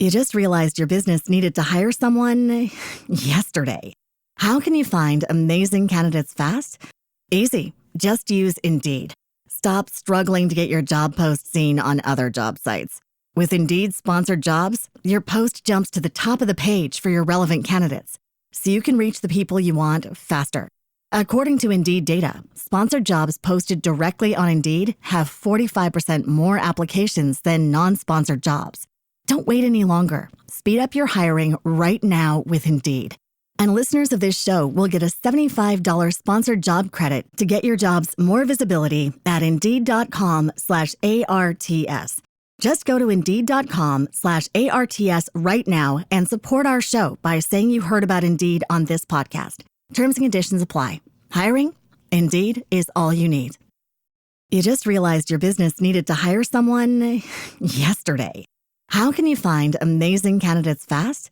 You just realized your business needed to hire someone yesterday. How can you find amazing candidates fast? Easy. Just use Indeed. Stop struggling to get your job post seen on other job sites. With Indeed sponsored jobs, your post jumps to the top of the page for your relevant candidates, so you can reach the people you want faster. According to Indeed data, sponsored jobs posted directly on Indeed have 45% more applications than non-sponsored jobs. Don't wait any longer. Speed up your hiring right now with Indeed. And listeners of this show will get a $75 sponsored job credit to get your jobs more visibility at Indeed.com/ARTS. Just go to Indeed.com/ARTS right now and support our show by saying you heard about Indeed on this podcast. Terms and conditions apply. Hiring? Indeed is all you need. You just realized your business needed to hire someone yesterday. How can you find amazing candidates fast?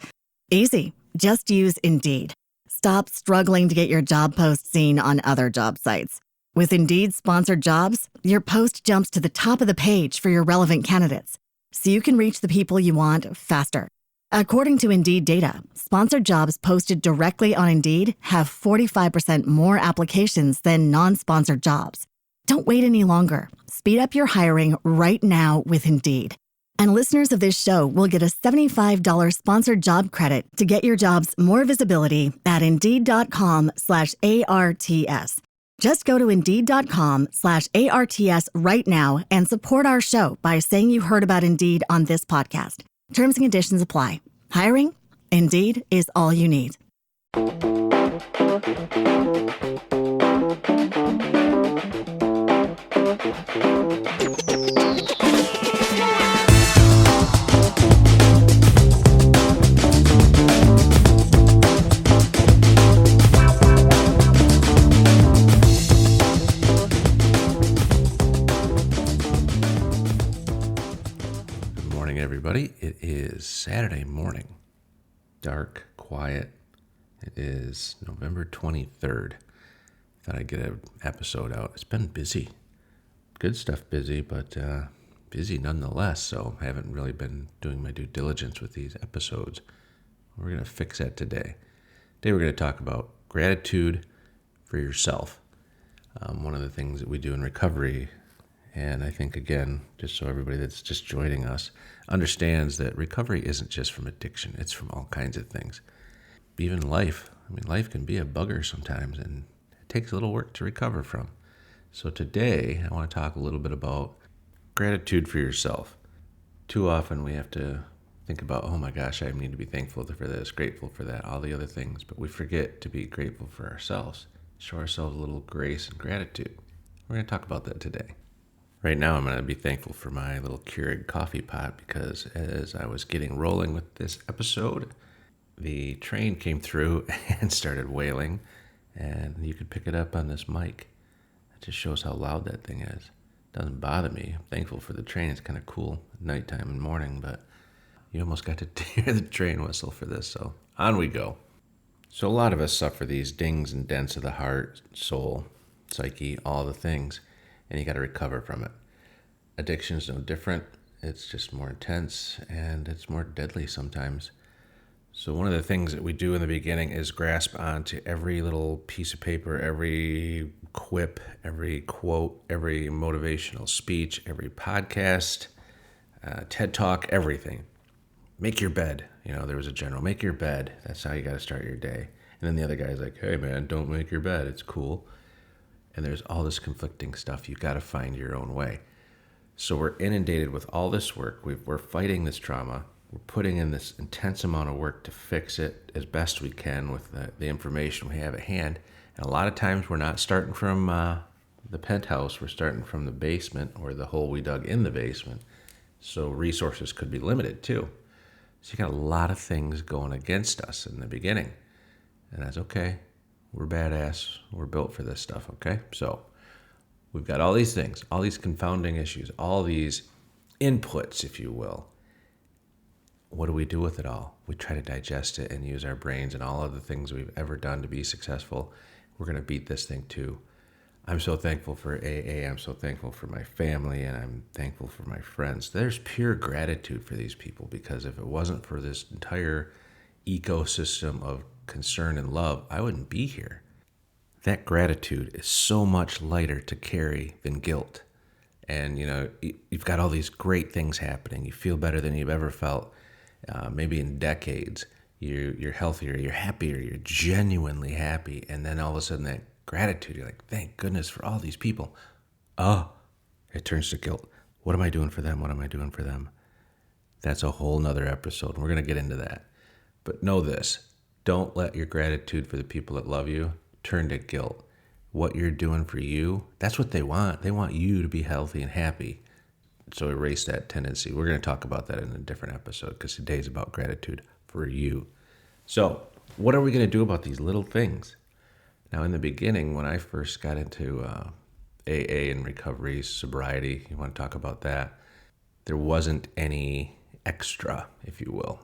Easy. Just use Indeed. Stop struggling to get your job post seen on other job sites. With Indeed sponsored jobs, your post jumps to the top of the page for your relevant candidates, so you can reach the people you want faster. According to Indeed data, sponsored jobs posted directly on Indeed have 45% more applications than non-sponsored jobs. Don't wait any longer. Speed up your hiring right now with Indeed. And listeners of this show will get a $75 sponsored job credit to get your jobs more visibility at Indeed.com/ARTS. Just go to Indeed.com/ARTS right now and support our show by saying you heard about Indeed on this podcast. Terms and conditions apply. Hiring? Indeed is all you need. Everybody, it is Saturday morning, dark, quiet. It is November 23rd. Thought I'd get an episode out. It's been busy, good stuff busy, but busy nonetheless, so I haven't really been doing my due diligence with these episodes. We're going to fix that today. Today we're going to talk about gratitude for yourself. One of the things that we do in recovery, and I think, again, just so everybody that's just joining us understands that recovery isn't just from addiction. It's from all kinds of things. Even life. I mean, life can be a bugger sometimes, and it takes a little work to recover from. So today, I want to talk a little bit about gratitude for yourself. Too often we have to think about, oh my gosh, I need to be thankful for this, grateful for that, all the other things, but we forget to be grateful for ourselves. Show ourselves a little grace and gratitude. We're going to talk about that today. Right now, I'm going to be thankful for my little Keurig coffee pot because as I was getting rolling with this episode, the train came through and started wailing, and you could pick it up on this mic. It just shows how loud that thing is. It doesn't bother me. I'm thankful for the train. It's kind of cool at nighttime and morning, but you almost got to hear the train whistle for this, so on we go. So a lot of us suffer these dings and dents of the heart, soul, psyche, all the things, and you got to recover from it. Addiction is no different. It's just more intense and it's more deadly sometimes. So one of the things that we do in the beginning is grasp onto every little piece of paper, every quip, every quote, every motivational speech, every podcast, TED Talk, everything. Make your bed. There was a general, make your bed. That's how you got to start your day. And then the other guy's like, hey man, don't make your bed. It's cool. And there's all this conflicting stuff. You got to find your own way. So we're inundated with all this work. We're fighting this trauma. We're putting in this intense amount of work to fix it as best we can with the information we have at hand. And a lot of times we're not starting from the penthouse. We're starting from the basement or the hole we dug in the basement. So resources could be limited too. So you got a lot of things going against us in the beginning. And that's okay. We're badass. We're built for this stuff, okay? So we've got all these things, all these confounding issues, all these inputs, if you will. What do we do with it all? We try to digest it and use our brains and all of the things we've ever done to be successful. We're going to beat this thing too. I'm so thankful for AA. I'm so thankful for my family, and I'm thankful for my friends. There's pure gratitude for these people, because if it wasn't for this entire ecosystem of concern and love, I wouldn't be here. That gratitude is so much lighter to carry than guilt. And you've got all these great things happening. You feel better than you've ever felt, maybe in decades. You're healthier, you're happier, you're genuinely happy. And then all of a sudden that gratitude, you're like, thank goodness for all these people. Oh, it turns to guilt. What am I doing for them? What am I doing for them? That's a whole nother episode. We're going to get into that. But know this, don't let your gratitude for the people that love you turn to guilt. What you're doing for you, that's what they want. They want you to be healthy and happy. So erase that tendency. We're going to talk about that in a different episode, because today's about gratitude for you. So what are we going to do about these little things? Now, in the beginning, when I first got into AA and recovery, sobriety, you want to talk about that, there wasn't any extra, if you will.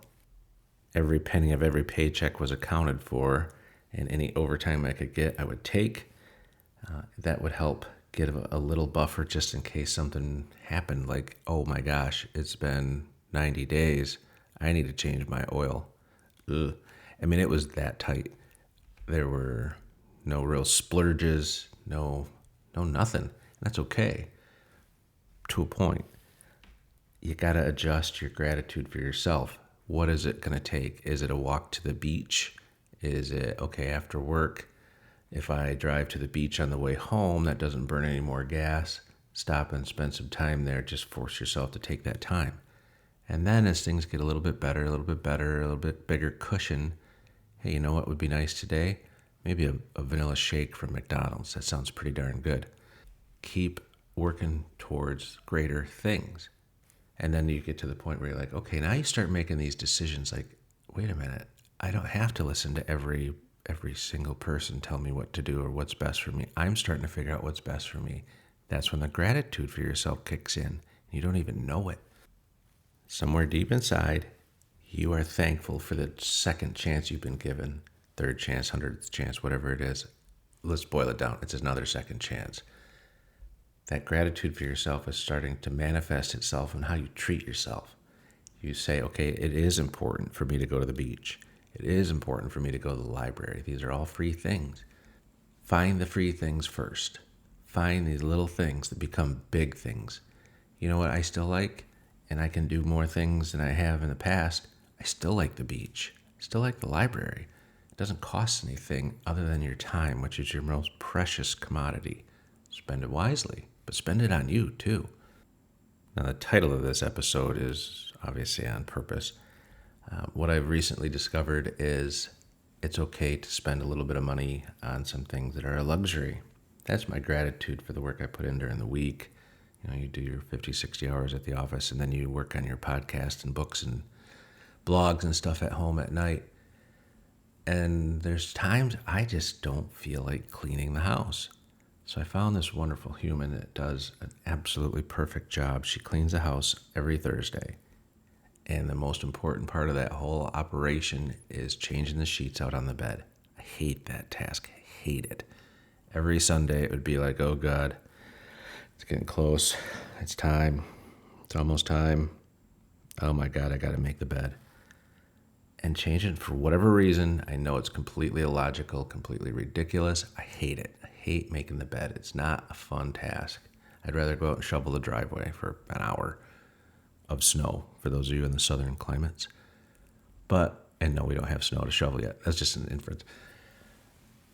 Every penny of every paycheck was accounted for, and any overtime I could get, I would take. That would help get a little buffer just in case something happened, like, oh my gosh, it's been 90 days. I need to change my oil. Ugh. I mean, it was that tight. There were no real splurges, no nothing. That's okay to a point. You got to adjust your gratitude for yourself. What is it going to take? Is it a walk to the beach? Is it, okay, after work, if I drive to the beach on the way home, that doesn't burn any more gas, stop and spend some time there. Just force yourself to take that time. And then as things get a little bit better, a little bit bigger cushion, hey, you know what would be nice today? Maybe a vanilla shake from McDonald's. That sounds pretty darn good. Keep working towards greater things. And then you get to the point where you're like, okay, now you start making these decisions like, wait a minute, I don't have to listen to every single person tell me what to do or what's best for me. I'm starting to figure out what's best for me. That's when the gratitude for yourself kicks in. You don't even know it. Somewhere deep inside, you are thankful for the second chance you've been given, third chance, 100th chance, whatever it is. Let's boil it down. It's another second chance. That gratitude for yourself is starting to manifest itself in how you treat yourself. You say, okay, it is important for me to go to the beach. It is important for me to go to the library. These are all free things. Find the free things first. Find these little things that become big things. You know what I still like? And I can do more things than I have in the past. I still like the beach. I still like the library. It doesn't cost anything other than your time, which is your most precious commodity. Spend it wisely, but spend it on you too. Now, the title of this episode is obviously on purpose. What I've recently discovered is it's okay to spend a little bit of money on some things that are a luxury. That's my gratitude for the work I put in during the week. You do your 50, 60 hours at the office, and then you work on your podcast and books and blogs and stuff at home at night. And there's times I just don't feel like cleaning the house. So I found this wonderful human that does an absolutely perfect job. She cleans the house every Thursday. And the most important part of that whole operation is changing the sheets out on the bed. I hate that task. I hate it. Every Sunday it would be like, oh God, it's getting close. It's time. It's almost time. Oh my God, I got to make the bed. And change it for whatever reason. I know it's completely illogical, completely ridiculous. I hate it. I hate making the bed. It's not a fun task. I'd rather go out and shovel the driveway for an hour of snow, for those of you in the southern climates. And no, we don't have snow to shovel yet. That's just an inference.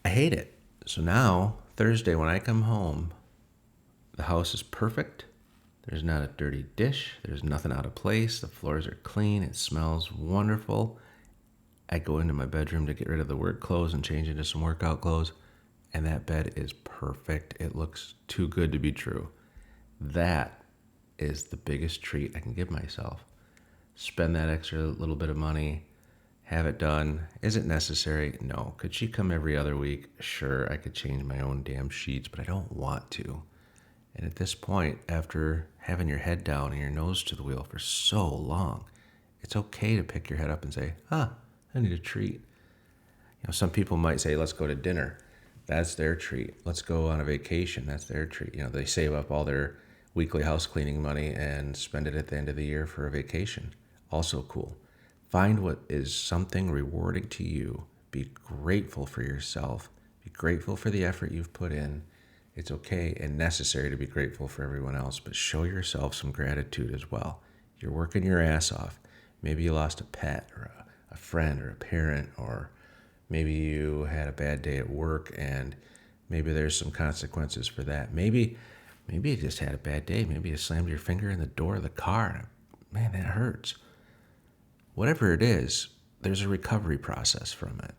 I hate it. So now, Thursday, when I come home, the house is perfect. There's not a dirty dish. There's nothing out of place. The floors are clean. It smells wonderful. I go into my bedroom to get rid of the work clothes and change into some workout clothes, and that bed is perfect. It looks too good to be true. That is the biggest treat I can give myself. Spend that extra little bit of money, have it done. Is it necessary? No. Could she come every other week? Sure, I could change my own damn sheets, but I don't want to. And at this point, after having your head down and your nose to the wheel for so long, it's okay to pick your head up and say, I need a treat. Some people might say, let's go to dinner. That's their treat. Let's go on a vacation. That's their treat. They save up all their weekly house cleaning money and spend it at the end of the year for a vacation. Also cool. Find what is something rewarding to you. Be grateful for yourself. Be grateful for the effort you've put in. It's okay and necessary to be grateful for everyone else, but show yourself some gratitude as well. You're working your ass off. Maybe you lost a pet or a friend or a parent, or maybe you had a bad day at work and maybe there's some consequences for that. Maybe you just had a bad day. Maybe you slammed your finger in the door of the car. Man, that hurts. Whatever it is, there's a recovery process from it.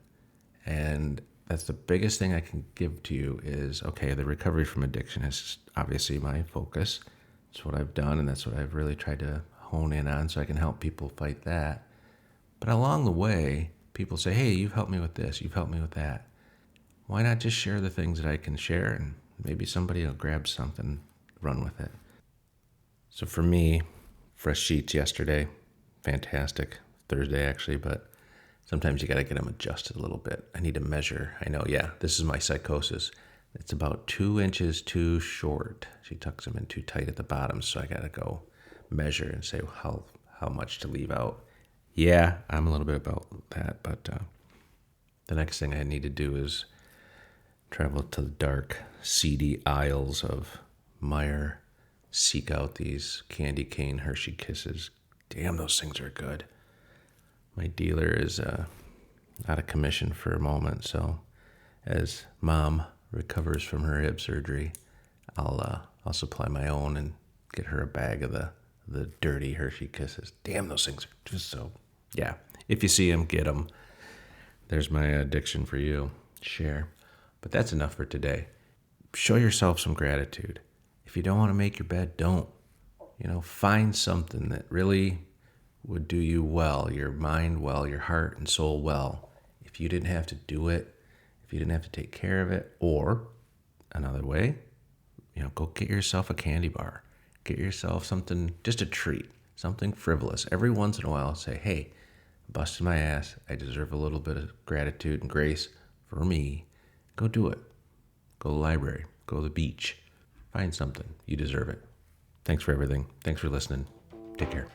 And that's the biggest thing I can give to you is, okay, the recovery from addiction is obviously my focus. It's what I've done, and that's what I've really tried to hone in on so I can help people fight that. But along the way, people say, hey, you've helped me with this, you've helped me with that. Why not just share the things that I can share, and maybe somebody will grab something, run with it. So for me, fresh sheets yesterday, fantastic. Thursday actually, but sometimes you got to get them adjusted a little bit. I need to measure. I know, this is my psychosis. It's about 2 inches too short. She tucks them in too tight at the bottom, so I got to go measure and say how much to leave out. Yeah, I'm a little bit about that, but the next thing I need to do is travel to the dark, seedy aisles of Meijer, seek out these candy cane Hershey Kisses. Damn, those things are good. My dealer is out of commission for a moment, so as Mom recovers from her hip surgery, I'll supply my own and get her a bag of the dirty Hershey Kisses. Damn, those things are just so... Yeah, if you see them, get them. There's my addiction for you. Share. But that's enough for today. Show yourself some gratitude. If you don't want to make your bed, don't. Find something that really would do you well, your mind well, your heart and soul well, if you didn't have to do it, if you didn't have to take care of it. Or another way, go get yourself a candy bar. Get yourself something, just a treat, something frivolous. Every once in a while, say, hey, busted my ass. I deserve a little bit of gratitude and grace for me. Go do it. Go to the library. Go to the beach. Find something. You deserve it. Thanks for everything. Thanks for listening. Take care.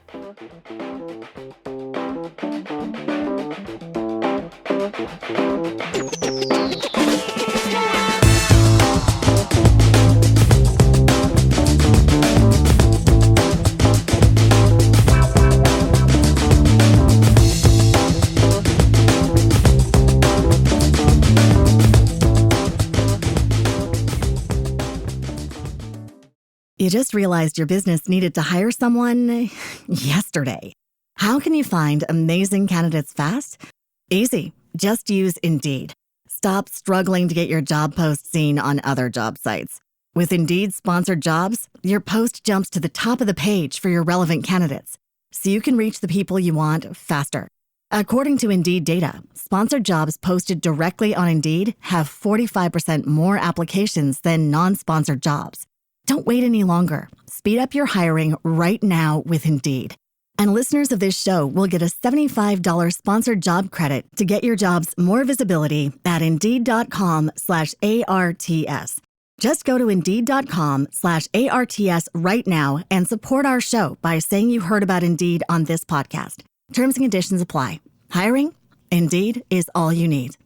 You just realized your business needed to hire someone yesterday. How can you find amazing candidates fast? Easy. Just use Indeed. Stop struggling to get your job post seen on other job sites. With Indeed sponsored jobs, your post jumps to the top of the page for your relevant candidates, so you can reach the people you want faster. According to Indeed data, sponsored jobs posted directly on Indeed have 45% more applications than non-sponsored jobs. Don't wait any longer. Speed up your hiring right now with Indeed. And listeners of this show will get a $75 sponsored job credit to get your jobs more visibility at Indeed.com/ARTS. Just go to Indeed.com/ARTS right now and support our show by saying you heard about Indeed on this podcast. Terms and conditions apply. Hiring? Indeed is all you need.